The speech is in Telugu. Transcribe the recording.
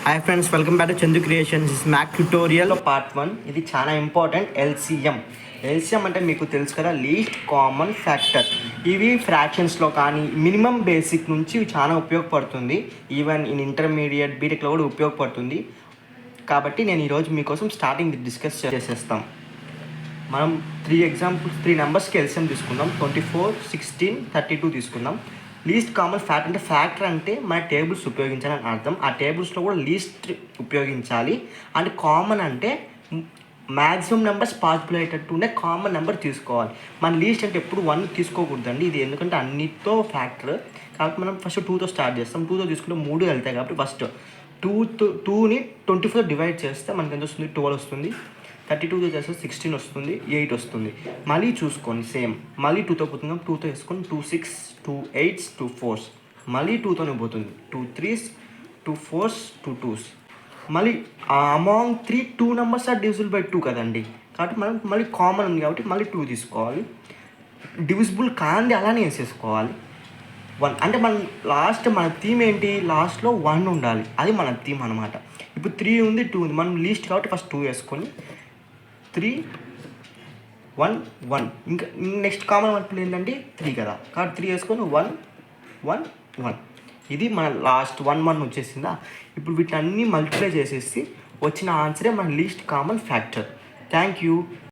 Hi friends, welcome back to Chandu creations. Math tutorial part 1. ఇది చాలా ఇంపార్టెంట్. ఎల్సిఎం అంటే మీకు తెలుసు కదా, లీస్ట్ కామన్ ఫ్యాక్టర్. ఇవి ఫ్రాక్షన్స్లో కానీ మినిమం బేసిక్ నుంచి ఇవి చాలా ఉపయోగపడుతుంది. ఈవెన్ ఇన్ ఇంటర్మీడియట్ బీటెక్లో కూడా ఉపయోగపడుతుంది. కాబట్టి నేను ఈరోజు మీకోసం స్టార్టింగ్ డిస్కస్ చేసేస్తాం. మనం 3 నెంబర్స్కి ఎల్సిఎం తీసుకుందాం. 24, 16, 32 తీసుకుందాం. లీస్ట్ కామన్ ఫ్యాక్టర్ అంటే ఫ్యాక్టర్ అంటే మన టేబుల్స్ ఉపయోగించాలని అర్థం. ఆ టేబుల్స్లో కూడా లీస్ట్ ఉపయోగించాలి. అండ్ కామన్ అంటే మ్యాక్సిమం నెంబర్స్ పాసిబుల్ అయ్యేటట్టు ఉండే కామన్ నెంబర్ తీసుకోవాలి. మన లీస్ట్ అంటే ఎప్పుడు 1 తీసుకోకూడదండి. ఇది ఎందుకంటే అన్నిటితో ఫ్యాక్టర్. కాబట్టి మనం ఫస్ట్ 2తో స్టార్ట్ చేస్తాం. 2తో తీసుకుంటే 3 వెళ్తాయి. కాబట్టి ఫస్ట్ 2ని 24 డివైడ్ చేస్తే మనకి ఎంత వస్తుంది? 12 వస్తుంది. 32తో చేస్తే 16 వస్తుంది, 8 వస్తుంది. మళ్ళీ చూసుకోండి సేమ్. మళ్ళీ 2తో పోతున్నాం. 2తో వేసుకొని 2 6, 2 8, 2 4. మళ్ళీ 2తోనే పోతుంది. 2 3, 2 4, 2 2. మళ్ళీ among 2 numbers are divisible by 2 కదండి. కాబట్టి మనం మళ్ళీ కామన్ ఉంది కాబట్టి మళ్ళీ 2 తీసుకోవాలి. డివిజిబుల్ కాంది అలానే వేసేసుకోవాలి. 1 అంటే మన థీమ్ ఏంటి? లాస్ట్లో 1 ఉండాలి. అది మన థీమ్ అనమాట. ఇప్పుడు 3 ఉంది, 2 ఉంది. మనం లీస్ట్ కాబట్టి ఫస్ట్ 2 వేసుకొని 3 1 1. ఇంకా నెక్స్ట్ కామన్ మల్టిపుల్ ఏంటంటే 3 కదా. కాబట్టి 3 వేసుకొని 1 1 1. ఇది మన లాస్ట్ 1 1 వచ్చేసిందా. ఇప్పుడు వీటిని అన్నీ మల్టిప్లై చేసేసి వచ్చిన ఆన్సరే మన least common factor. Thank you.